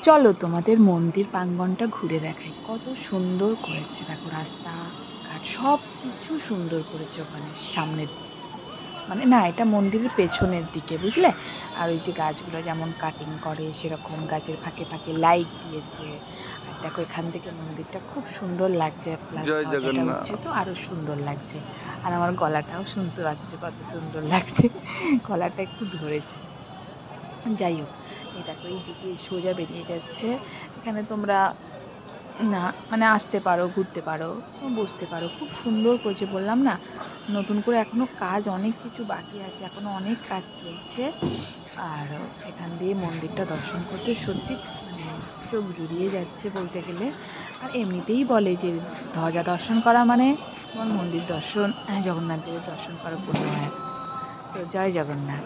চলো তোমাদের মন্দির প্রাঙ্গণটা ঘুরে দেখাই। কত সুন্দর করেছে দেখো, রাস্তাঘাট সব কিছু সুন্দর করেছে ওখানে সামনের দিকে। মানে না, এটা মন্দিরের পেছনের দিকে, বুঝলে? আর ওই যে গাছগুলো যেমন কাটিং করে সেরকম গাছের ফাঁকে ফাঁকে লাইট দিয়েছে। আর দেখো এখান থেকে মন্দিরটা খুব সুন্দর লাগছে, প্লাস জয় ধ্বজাটা জগন্নাথ। উঠছে তো আরো সুন্দর লাগছে। আর আমার গলাটাও শুনতে পাচ্ছ কত সুন্দর লাগছে, গলাটা একটু ধরেছে। যাই হোক, এই দেখো এইদিকে সোজা বেরিয়ে যাচ্ছে। এখানে তোমরা না মানে আসতে পারো, ঘুরতে পারো, বসতে পারো, খুব সুন্দর করেছে বললাম না। নতুন করে এখনো কাজ অনেক কিছু বাকি আছে, এখনো অনেক কাজ চলছে। আর এখান দিয়ে মন্দিরটা দর্শন করতে সত্যি মানে চোখ জুড়িয়ে যাচ্ছে বলতে গেলে। আর এমনিতেই বলে যে ধ্বজা দর্শন করা মানে তোমার মন্দির দর্শন, জগন্নাথ দেবের দর্শন করা পূর্ণ হয়। তো জয় জগন্নাথ।